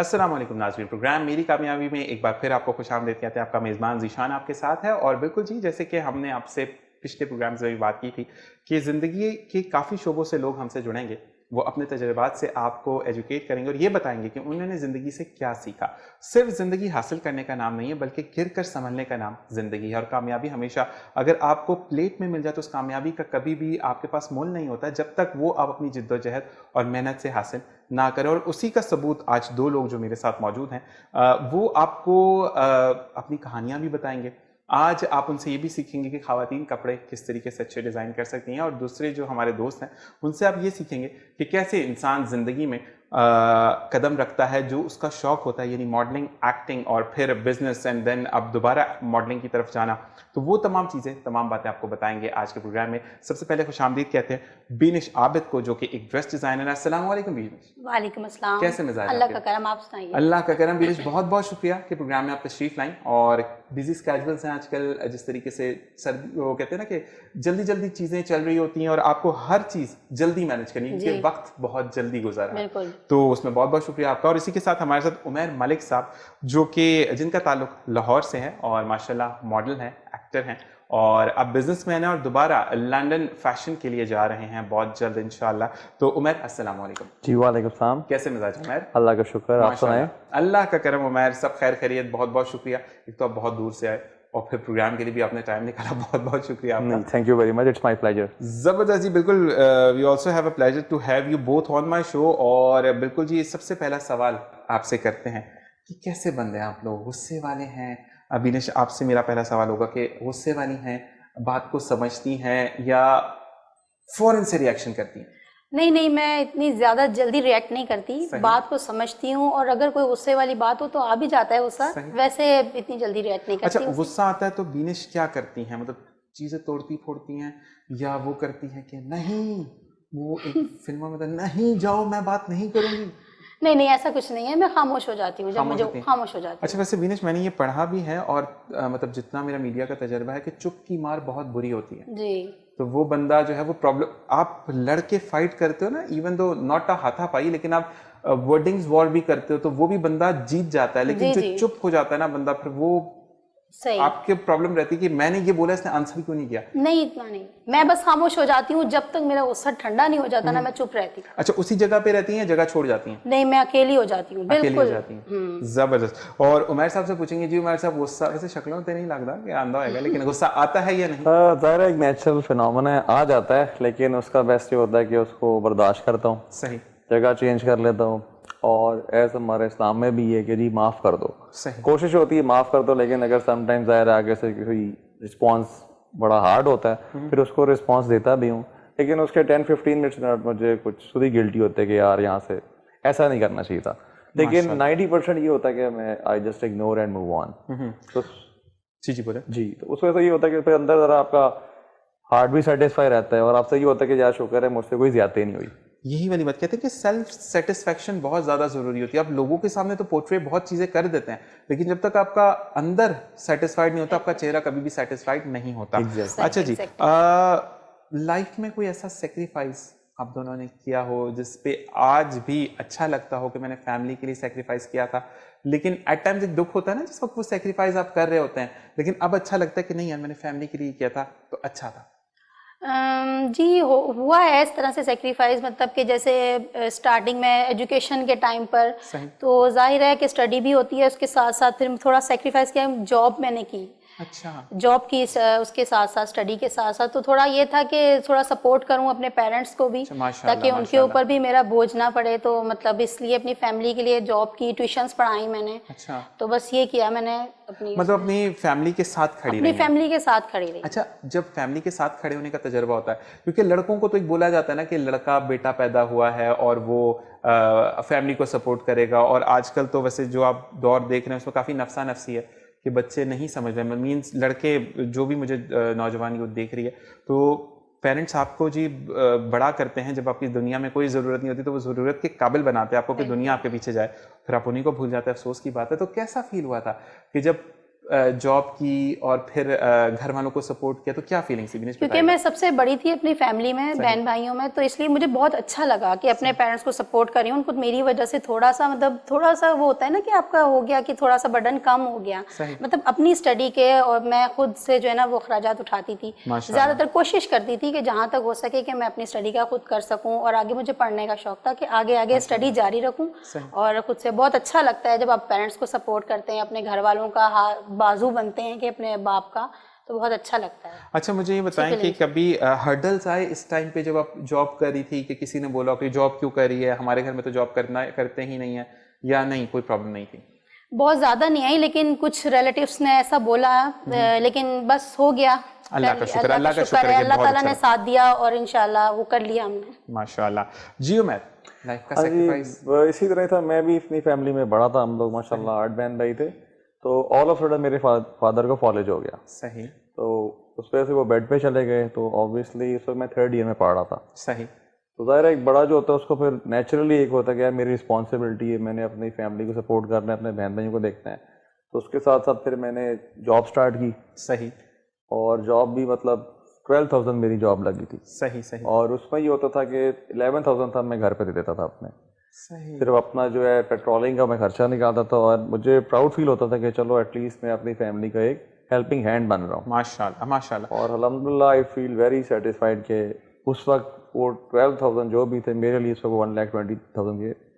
अस्सलाम वालेकुम नाज़रीन, प्रोग्राम मेरी कामयाबी में एक बार फिर आपको खुशामदीद कहते हैं। आपका मेज़बान ज़ीशान आपके साथ है। और बिल्कुल जी, जैसे कि हमने आपसे पिछले प्रोग्राम्स में भी बात की थी कि ज़िंदगी के काफ़ी शोबों से लोग हमसे जुड़ेंगे, वो अपने तजुर्बात से आपको एजुकेट करेंगे और ये बताएंगे कि उन्होंने ज़िंदगी से क्या सीखा। सिर्फ ज़िंदगी हासिल करने का नाम नहीं है, बल्कि गिर कर संभलने का नाम ज़िंदगी है। और कामयाबी हमेशा अगर आपको प्लेट में मिल जाए तो उस कामयाबी का कभी भी आपके पास मोल नहीं होता जब तक वो आप अपनी जिद्दोजहद और मेहनत से हासिल ना करें। और उसी का सबूत आज दो लोग जो मेरे साथ मौजूद हैं, वो आपको अपनी कहानियां भी बताएंगे। आज आप उनसे ये भी सीखेंगे कि ख़वातीन कपड़े किस तरीके से अच्छे डिज़ाइन कर सकती हैं। और दूसरे जो हमारे दोस्त हैं उनसे आप ये सीखेंगे कि कैसे इंसान ज़िंदगी में कदम रखता है जो उसका शौक होता है, यानी मॉडलिंग, एक्टिंग और फिर बिजनेस, एंड देन अब दोबारा मॉडलिंग की तरफ जाना। तो वो तमाम चीज़ें, तमाम बातें आपको बताएंगे आज के प्रोग्राम में। सबसे पहले खुशामदीद कहते हैं बीनिश आबिद को, जो कि एक ड्रेस डिज़ाइनर है। अस्सलाम वालेकुम बीनिश। वालेकुम अस्सलाम। कैसे मिजाज अल्लाह आपके? का करम, आप सुनाइए। अल्लाह का करम। बीनिश, बहुत बहुत शुक्रिया कि प्रोग्राम में आप तशरीफ लाएं। और बिजी स्केड्यूल्स हैं आजकल, जिस तरीके से वो कहते हैं ना कि जल्दी जल्दी चीज़ें चल रही होती हैं और आपको हर चीज़ जल्दी मैनेज करनी है क्योंकि वक्त बहुत जल्दी गुजर रहा है। तो उसमें बहुत बहुत शुक्रिया आपका। और इसी के साथ हमारे साथ उमैर मलिक साहब, जो कि जिनका ताल्लुक लाहौर से है और माशाल्लाह मॉडल हैं, एक्टर हैं और अब बिजनेसमैन है और दोबारा लंदन फैशन के लिए जा रहे हैं बहुत जल्द इंशाल्लाह। तो उमैर, अस्सलाम वालेकुम। जी वालेकुम सलाम। कैसे मिजाज उमैर? अल्लाह का शुक्र, आप सुनाएं। अल्लाह का करम उमैर, सब खैर खैरियत। बहुत बहुत शुक्रिया। एक तो आप बहुत दूर से आए और फिर प्रोग्राम के लिए भी आपने टाइम निकाला, बहुत बहुत शुक्रिया आपका। Thank you very much, it's my pleasure. जबरदस्त जी, बिल्कुल। We also have a pleasure to have you both on my show. और बिल्कुल जी, सबसे पहला सवाल आपसे करते हैं कि कैसे बंदे हैं आप लोग? गुस्से वाले हैं? अभिनेश, आपसे मेरा पहला सवाल होगा कि गुस्से वाली हैं, बात को समझती हैं या फौरन से रिएक्शन करती हैं? नहीं नहीं, मैं इतनी ज्यादा जल्दी रिएक्ट नहीं करती, बात को समझती हूँ और अगर कोई गुस्से वाली बात हो तो आ भी जाता है गुस्सा, वैसे इतनी जल्दी रिएक्ट नहीं करती। अच्छा, गुस्सा आता है तो बीनिश क्या करती हैं? मतलब चीजें तोड़ती फोड़ती हैं या वो करती हैं कि नहीं, वो एक फिल्म में तो नहीं जाओ, मैं बात नहीं करूंगी? नहीं नहीं, ऐसा कुछ नहीं है, मैं खामोश हो जाती हूँ जब मुझे खामोश हो जाती हूँ। अच्छा, वैसे बीनिश, मैंने ये पढ़ा भी है और मतलब जितना मेरा मीडिया का तजर्बा है कि चुप की मार बहुत बुरी होती है जी। तो वो बंदा जो है वो प्रॉब्लम, आप लड़के फाइट करते हो ना, इवन दो नॉट अ हाथापाई, लेकिन आप वर्डिंग्स वॉर भी करते हो तो वो भी बंदा जीत जाता है। लेकिन जो चुप हो जाता है ना बंदा, फिर वो सही आपके प्रॉब्लम रहती है कि मैंने ये बोला, इसने आंसर क्यों नहीं किया? नहीं, इतना नहीं, मैं बस खामोश हो जाती हूँ जब तक मेरा गुस्सा ठंडा नहीं हो जाता ना, मैं चुप रहती हूँ। अच्छा, उसी जगह पे रहती हैं, जगह छोड़ जाती हैं? नहीं, मैं अकेली हो जाती हूँ, बिल्कुल अकेली हो जाती हैं। जबरदस्त। और उमैर साहब से पूछेंगे जी, उमैर साहब गुस्सा वैसे शक्लों पे नहीं लगता कि आंधा होगा, लेकिन गुस्सा आता है या नहीं? ज़ाहिर है एक नेचुरल फिनोमेना है, आ जाता है, लेकिन उसका बेस्ट ये होता है कि उसको बर्दाश्त करता हूँ, सही जगह चेंज कर लेता हूँ। और ऐसा हमारे इस्लाम में भी है कि जी माफ़ कर दो, सही कोशिश होती है माफ़ कर दो, लेकिन अगर समटाइम्स ज़ाहिर आगे से कोई रिस्पॉन्स बड़ा हार्ड होता है फिर उसको रिस्पॉन्स देता भी हूँ, लेकिन उसके 10-15 मिनट्स मुझे कुछ खुद ही गिल्टी होते हैं कि यार यहाँ से ऐसा नहीं करना चाहिए था। लेकिन 90% ये होता है कि मैं I just ignore and move on. तो जी बोले जी, तो उस वजह से ये होता है कि फिर अंदर ज़रा आपका हार्ट भी सेटिस्फाई रहता है और आपसे ये होता है कि यार शुक्र है मुझसे कोई ज्यादती नहीं हुई। यही वाली बात कहते हैं कि सेल्फ सेटिस्फेक्शन बहुत ज्यादा जरूरी होती है। आप लोगों के सामने तो पोर्ट्रे बहुत चीजें कर देते हैं, लेकिन जब तक आपका अंदर सेटिस्फाइड नहीं होता, आपका चेहरा कभी भी सेटिस्फाइड नहीं होता। अच्छा जी, लाइफ में कोई ऐसा सेक्रीफाइस आप दोनों ने किया हो जिस पे आज भी अच्छा लगता हो कि मैंने फैमिली के लिए सेक्रीफाइस किया था, लेकिन एट टाइम्स एक दुख होता है ना जिस वक्त वो सेक्रीफाइस आप कर रहे होते हैं, लेकिन अब अच्छा लगता है कि नहीं यार, मैंने फैमिली के लिए किया था तो अच्छा था? जी हुआ है इस तरह से सेक्रीफाइस, मतलब कि जैसे स्टार्टिंग में एजुकेशन के टाइम पर तो जाहिर है कि स्टडी भी होती है, उसके साथ साथ फिर थोड़ा सेक्रीफाइस किया, जॉब मैंने की। अच्छा, जॉब की उसके साथ साथ स्टडी के साथ साथ, तो थोड़ा ये था कि थोड़ा सपोर्ट करूं अपने पेरेंट्स को भी, ताकि उनके ऊपर भी मेरा बोझ ना पड़े, तो मतलब इसलिए अपनी फैमिली के लिए जॉब की, ट्यूशंस पढ़ाई मैंने। अच्छा, तो बस ये किया मैंने अपनी फैमिली के साथ खड़ी अपनी फैमिली के साथ खड़ी रही। अच्छा, जब फैमिली के साथ खड़े होने का तजर्बा होता है, क्योंकि लड़कों को तो एक बोला जाता है ना कि लड़का बेटा पैदा हुआ है और वो फैमिली को सपोर्ट करेगा, और आजकल तो वैसे जो आप दौर देख रहे हैं उसमें काफ़ी नफसा नफसी है कि बच्चे नहीं समझ रहे, मीन्स लड़के जो भी मुझे नौजवान यूथ देख रही है, तो पेरेंट्स आपको जी बड़ा करते हैं, जब आपकी दुनिया में कोई ज़रूरत नहीं होती तो वो ज़रूरत के काबिल बनाते हैं आपको कि दुनिया आपके पीछे जाए, फिर आप उन्हीं को भूल जाते हैं। अफसोस की बात है। तो कैसा फील हुआ था कि जब जॉब की और फिर घर वालों को सपोर्ट किया तो क्या फीलिंग थी विनेश? क्योंकि मैं सबसे बड़ी थी अपनी फैमिली में, बहन भाइयों में, तो इसलिए मुझे बहुत अच्छा लगा कि अपने पेरेंट्स को सपोर्ट कर रही हूँ। उनको मेरी वजह से थोड़ा सा वो होता है ना कि आपका हो गया कि थोड़ा सा बर्डन कम हो गया, मतलब अपनी स्टडी के, और मैं खुद से जो है ना वो खर्चात उठाती थी, ज्यादातर कोशिश करती थी कि जहाँ तक हो सके कि मैं अपनी स्टडी का खुद कर सकूँ, और आगे मुझे पढ़ने का शौक था कि आगे स्टडी जारी रखूँ। और खुद से बहुत अच्छा लगता है जब आप पेरेंट्स को सपोर्ट करते हैं, अपने घर वालों का बाजू बनते हैं कि अपने बाप का, तो बहुत अच्छा लगता है। अच्छा, मुझे ये बताएं कि कभी हर्डल्स आए इस टाइम पे जब आप जॉब कर रही थी कि किसी ने बोला कि जॉब क्यों कर रही है, हमारे घर में तो जॉब करते ही नहीं है, या नहीं कोई प्रॉब्लम नहीं थी? बहुत ज़्यादा नहीं आई, लेकिन कुछ रिलेटिव्स ने ऐसा बोला, लेकिन बस हो गया। अल्लाह का शुक्र है, अल्लाह ताला ने साथ दिया और इंशाल्लाह वो कर लिया हमने, माशाल्लाह। जी उमैर, लाइफ का सैक्रिफाइस? इसी तरह था, मैं भी अपनी फैमिली में बड़ा था, हम लोग माशाल्लाह 8 बहन भाई थे, तो ऑल ऑफ सडन मेरे फादर को कॉलेज हो गया। सही। तो उस वजह से वो बेड पे चले गए, तो ऑब्वियसली इस वक्त मैं 3rd ईयर में पढ़ रहा था। सही। तो ज़ाहिर है एक बड़ा जो होता है उसको फिर नेचुरली एक होता है कि यार मेरी रिस्पॉन्सिबिलिटी है, मैंने अपनी फैमिली को सपोर्ट करना है, अपने बहन भाइयों को देखना है, तो उसके साथ साथ फिर मैंने जॉब स्टार्ट की। सही। और जॉब भी मतलब 12,000 मेरी जॉब लगी थी। सही सही। और उसमें ये होता था कि 11,000 था मैं घर पे दे देता था अपने। सही। सिर्फ अपना जो है पेट्रोलिंग का मैं खर्चा निकालता था, और मुझे प्राउड फील होता था कि चलो एटलीस्ट मैं अपनी फैमिली का एक हेल्पिंग हैंड बन रहा हूँ। माशाल्लाह माशाल्लाह। और अल्हम्दुलिल्लाह आई फील वेरी सेटिस्फाइड कि उस वक्त वो 12,000 जो भी थे मेरे लिए इस वक्त 1,20,000 के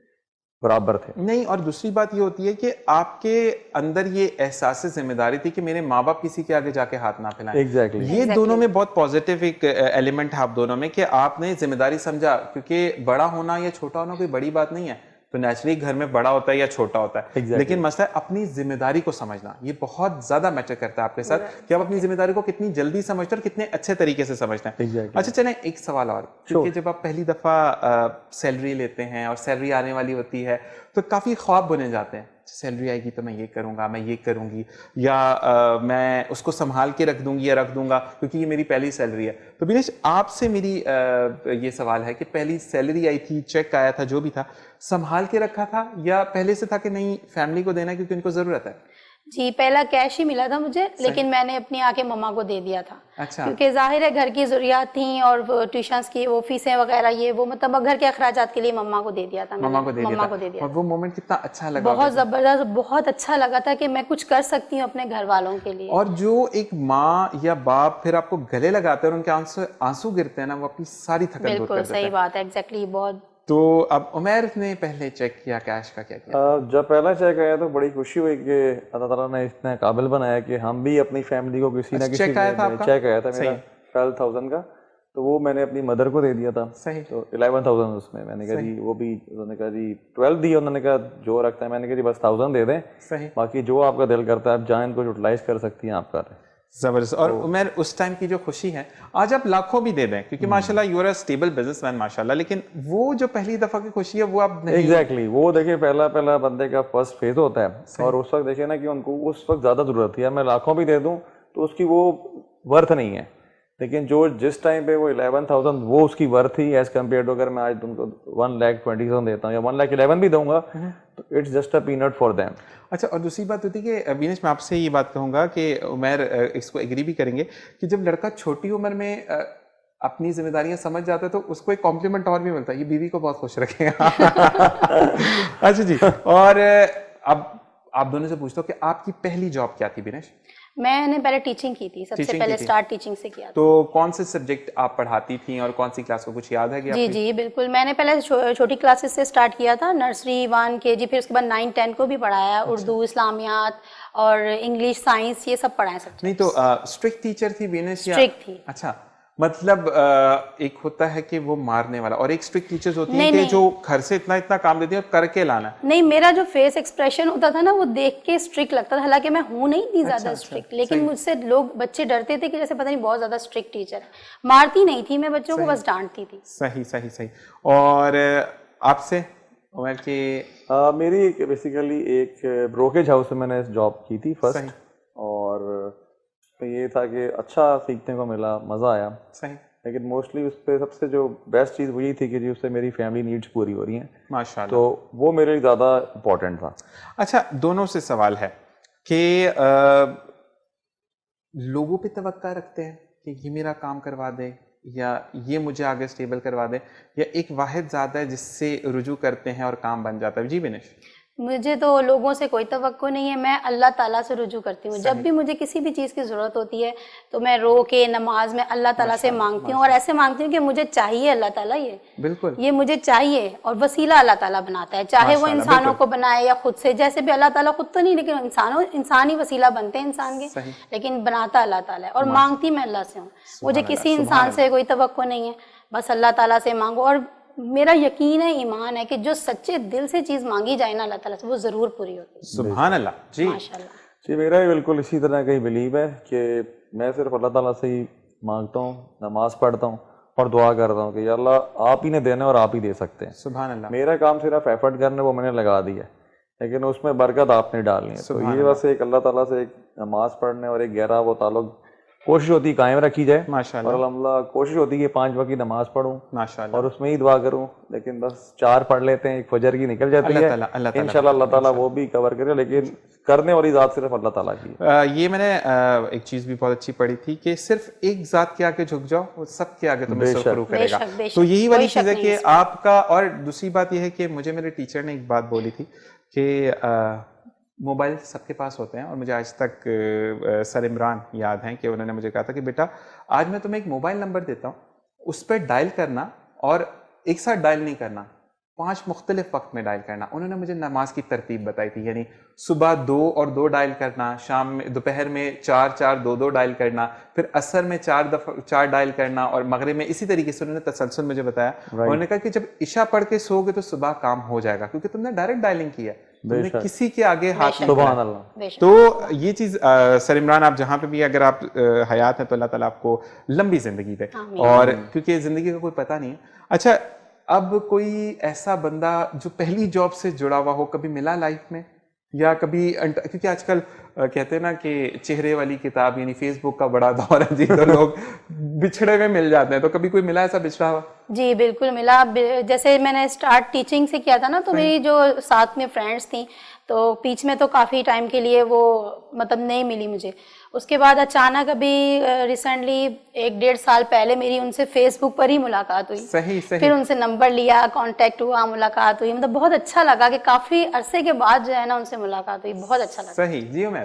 बराबर थे। नहीं, और दूसरी बात ये होती है कि आपके अंदर ये एहसास जिम्मेदारी थी कि मेरे माँ बाप किसी के आगे जाके हाथ ना फैलाएं। एग्जैक्टली। ये दोनों में बहुत पॉजिटिव एक एलिमेंट है आप दोनों में कि आपने जिम्मेदारी समझा, क्योंकि बड़ा होना या छोटा होना कोई बड़ी बात नहीं है, तो नेचुरली घर में बड़ा होता है या छोटा होता है, लेकिन मसला है अपनी जिम्मेदारी को समझना। ये बहुत ज्यादा मैटर करता है आपके साथ कि आप अपनी जिम्मेदारी को कितनी जल्दी समझते हैं और कितने अच्छे तरीके से समझते हैं। अच्छा चलें, एक सवाल और, क्योंकि जब आप पहली दफा सैलरी लेते हैं और सैलरी आने वाली होती है तो काफी ख्वाब बुने जाते हैं, सैलरी आएगी तो मैं ये करूंगा, मैं ये करूंगी, या मैं उसको संभाल के रख दूंगी या रख दूंगा क्योंकि ये मेरी पहली सैलरी है। तो विनेश, आपसे मेरी ये सवाल है कि पहली सैलरी आई थी, चेक आया था, जो भी था, संभाल के रखा था या पहले से था कि नहीं फैमिली को देना है क्योंकि उनको जरूरत है? जी, पहला कैश ही मिला था मुझे, लेकिन मैंने अपनी आके मम्मा को दे दिया था। अच्छा। क्योंकि जाहिर है घर की जरूरियात थी और ट्यूशंस की वो फीसें वगैरह, ये वो मतलब घर के अखराजात के लिए मम्मा को दे दिया था। मम्मा को दे दिया। और वो मोमेंट कितना अच्छा लगा? बहुत जबरदस्त, बहुत अच्छा लगा था कि मैं कुछ कर सकती हूँ अपने घर वालों के लिए। और जो एक माँ या बाप फिर आपको गले लगाते हैं और उनके आंसू गिरते हैं ना, वो अपनी सारी थकन दूर कर देते हैं। बिल्कुल सही बात है, एग्जैक्टली। बहुत। तो अब उमैर ने पहले चेक किया कैश का, क्या किया? जब पहला चेक आया तो बड़ी खुशी हुई कि अल्लाह ताला ने इतना काबिल बनाया कि हम भी अपनी फैमिली को किसी ना किसी चेक आया था आपका? चेक आया था मेरा 12,000 का, तो वो मैंने अपनी मदर को दे दिया था। सही। तो 11,000 उसमें मैंने कहा जी, वो भी उन्होंने कहा जी 12 दिया, उन्होंने कहा जो रखता है, मैंने कहा जी बस 1,000 दे दें। सही। बाकी जो आपका दिल करता है आप जाएं, इनको यूटिलाइज कर सकती हैं, आप कर रहे हैं। जबरदस्त। और उमैर, उस टाइम की जो खुशी है, आज आप लाखों भी दे दें क्योंकि माशाल्लाह you are a stable businessman माशाल्लाह, लेकिन वो जो पहली दफा की खुशी है वो आप नहीं। एग्जैक्टली। वो देखिए पहला बंदे का फर्स्ट फेज होता है, और उस वक्त देखिए ना कि उनको उस वक्त ज्यादा जरूरत थी। मैं लाखों भी दे दूं तो उसकी वो वर्थ नहीं है, लेकिन जो जिस टाइम पे वो 11,000 वो उसकी वर्थ थी एज कम्पेयर टू अगर मैं आज तुमको 1,20,000 देता हूँ या 1,11,000 भी दूंगा, तो it's just a peanut for them. अच्छा, और दूसरी बात होती है कि विनेश, मैं आपसे ये बात कहूँगा कि उमैर इसको एग्री भी करेंगे कि जब लड़का छोटी उम्र में अपनी जिम्मेदारियां समझ जाता है तो उसको एक कॉम्प्लीमेंट और भी मिलता है, ये बीवी को बहुत खुश रखेगा। अच्छा जी, और अब आप दोनों से पूछता हूँ कि आपकी पहली जॉब क्या थी विनेश? मैंने पहले टीचिंग की थी, सबसे पहले स्टार्ट टीचिंग से किया था। तो कौन से सब्जेक्ट आप पढ़ाती थी और कौन सी क्लास को, कुछ याद है क्या? जी जी बिल्कुल, मैंने पहले छोटी क्लासेस से स्टार्ट किया था, नर्सरी 1 KG, फिर उसके बाद 9 10 को भी पढ़ाया। उर्दू, इस्लामियात और इंग्लिश, साइंस, ये सब पढ़ाया सब। नहीं तो स्ट्रिक्ट टीचर थी विनेश या? स्ट्रिक्ट थी। अच्छा, मतलब एक होता है कि वो मारने वाला, और एक स्ट्रिक्ट टीचर्स होती हैं कि जो घर से इतना काम देती है और करके लाना। नहीं, मेरा जो फेस एक्सप्रेशन होता था ना वो देख के स्ट्रिक्ट लगता था, हालांकि मैं हूँ नहीं इतनी ज्यादा स्ट्रिक्ट, लेकिन मुझसे लोग, बच्चे डरते थे कि जैसे पता नहीं बहुत ज्यादा स्ट्रिक्ट टीचर है। मारती नहीं थी मैं बच्चों को, बस डांटती थी। सही सही सही। और आपसे उमर के? मेरी बेसिकली एक ब्रोकेज हाउस में मैंने जॉब की थी फर्स्ट, और ये था कि अच्छा सीखने को मिला, मज़ा आया। सही। लेकिन मोस्टली उस पर सबसे जो बेस्ट चीज़ वही थी कि जी उससे मेरी फैमिली नीड्स पूरी हो रही हैं माशाल्लाह, तो वो मेरे लिए ज़्यादा इम्पोर्टेंट था। अच्छा, दोनों से सवाल है, कि लोगों पे तवक्का रखते हैं कि ये मेरा काम करवा दे या ये मुझे आगे स्टेबल करवा दे, या एक वाहिद ज़ात है जिससे रुजू करते हैं और काम बन जाता है? जी विनेश। मुझे तो लोगों से कोई तवक्को नहीं है, मैं अल्लाह ताला से रुजू करती हूँ। जब भी मुझे किसी भी चीज़ की ज़रूरत होती है तो मैं रो के नमाज में अल्लाह ताला से मांगती हूँ, और ऐसे मांगती हूँ कि मुझे चाहिए अल्लाह ताला, बिल्कुल ये मुझे चाहिए, और वसीला अल्लाह ताला बनाता है, चाहे वो इंसानों को बनाए या खुद से। जैसे भी अल्लाह ताला खुद तो नहीं, लेकिन इंसान ही वसीला बनते हैं इंसान के, लेकिन बनाता अल्लाह ताला है। और मांगती मैं अल्लाह से हूँ, मुझे किसी इंसान से कोई तवक्को नहीं है, बस अल्लाह ताला से मांगो। और मेरा यकीन है, ईमान है कि जो सच्चे दिल से चीज मांगी जाए ना अल्लाह ताला से, वो जरूर पूरी होती है। सुभान अल्लाह जी, माशाल्लाह जी। मेरा भी बिल्कुल इसी तरह का ही बिलीव है कि मैं सिर्फ अल्लाह ताला से ही मांगता हूँ, नमाज पढ़ता हूँ और दुआ करता हूँ कि अल्लाह आप ही ने देना और आप ही दे सकते हैं। सुभान अल्लाह। मेरा काम सिर्फ एफर्ट करने वो मैंने लगा दिया, लेकिन उसमें बरकत आपने डालनी है। तो ये बस एक अल्लाह ताला से एक नमाज पढ़ने और एक गहरा वो ताल्लुक कोशिश होती है कायम रखी जाए। माशाल्लाह। और अल्हम्दुलिल्लाह कोशिश होती है कि 5 वक्त की नमाज पढ़ूं माशाल्लाह, और उसमें ही दुआ करूं, लेकिन बस 4 पढ़ लेते हैं, एक फजर की निकल जाती है। इंशाल्लाह अल्लाह ताला वो भी कवर करे, लेकिन करने वाली ज़ात सिर्फ अल्लाह ताला की है। ये मैंने एक चीज़ भी बहुत अच्छी पढ़ी थी कि सिर्फ एक ज़ात के आगे झुक जाओ, वो सब के आगे तुम्हें सुरखरू करेगा। तो यही वाली चीज़ है कि आपका। और दूसरी बात यह है कि मुझे मेरे टीचर ने एक बात बोली थी कि मोबाइल सबके पास होते हैं, और मुझे आज तक सर इमरान याद हैं कि उन्होंने मुझे कहा था कि बेटा आज मैं तुम्हें एक मोबाइल नंबर देता हूँ, उस पर डायल करना और एक साथ डायल नहीं करना, 5 मुख्तलिफ वक्त में डायल करना। उन्होंने मुझे नमाज की तरतीब बताई थी, यानी सुबह 2 और 2 डायल करना, शाम में दोपहर में 4 2 डायल करना, फिर असर में 4 डायल करना, और मगरिब में इसी तरीके से उन्होंने तसलसल मुझे बताया। उन्होंने कहा कि जब इशा पढ़ के सोओगे तो सुबह काम हो जाएगा, क्योंकि तुमने डायरेक्ट डायलिंग किया, तुमने किसी के आगे हाथ नहीं बढ़ाया। तो ये चीज़ सर इमरान, आप जहाँ पे भी अगर आप हयात हैं तो अल्लाह ताला आपको लंबी ज़िंदगी दे, और क्योंकि ज़िंदगी का कोई पता नहीं है। अच्छा, अब कोई ऐसा बंदा जो पहली जॉब से जुड़ा हुआ हो, कभी मिला लाइफ में, या कभी क्योंकि आजकल कहते हैं ना कि चेहरे वाली किताब, यानी फेसबुक का बड़ा दौर है जी, तो लोग बिछड़े में मिल जाते हैं, तो कभी कोई मिला ऐसा बिछड़ा हुआ? जी बिल्कुल मिला। जैसे मैंने स्टार्ट टीचिंग से किया था ना, तो मेरी जो साथ में फ्रेंड्स थी, तो बीच में तो काफ़ी टाइम के लिए वो मतलब नहीं मिली मुझे। उसके बाद अचानक अभी रिसेंटली 1-1.5 साल पहले मेरी उनसे फेसबुक पर ही मुलाकात हुई। सही। फिर उनसे नंबर लिया, कांटेक्ट हुआ, मुलाकात हुई, मतलब बहुत अच्छा लगा कि काफ़ी अरसे के बाद जो है ना उनसे मुलाकात हुई, बहुत अच्छा लगा। सही जी उमर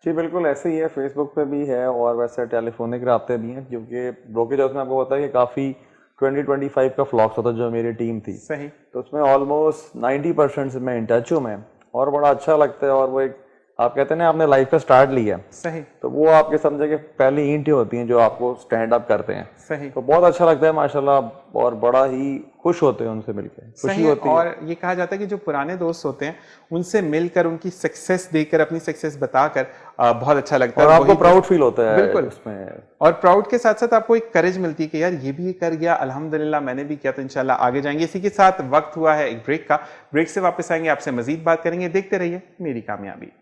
जी बिल्कुल ऐसे ही है, फेसबुक पे भी है और वैसे टेलीफोनिक राब्ते भी हैं, क्योंकि ब्रोकेज हाउस में आपको पता है कि काफ़ी 20-25 का फ्लॉक्स होता है जो मेरी टीम थी। सही। तो उसमें ऑलमोस्ट 90% से मैं इन टच हूँ मैं, और बड़ा अच्छा लगता है। और वो एक आप कहते हैं ना आपने लाइफ पे स्टार्ट लिया, सही, तो वो आपके समझे कि पहली ईंटें होती हैं जो आपको स्टैंड अप करते हैं। सही। तो बहुत अच्छा लगता है माशाल्लाह, और बड़ा ही खुश होते हैं उनसे मिलकर, खुशी होती है। और ये कहा जाता है कि जो पुराने दोस्त होते हैं उनसे मिलकर, उनकी सक्सेस देखकर, अपनी सक्सेस बताकर बहुत अच्छा लगता है, और आपको प्राउड फील होता है बिल्कुल उसमें। और प्राउड के साथ साथ आपको एक करेज मिलती है कि यार ये भी ये कर गया, अल्हम्दुलिल्लाह मैंने भी किया, तो इंशाल्लाह आगे जाएंगे। इसी के साथ वक्त हुआ है एक ब्रेक का, ब्रेक से वापस आएंगे, आपसे मजीद बात करेंगे। देखते रहिए मेरी कामयाबी।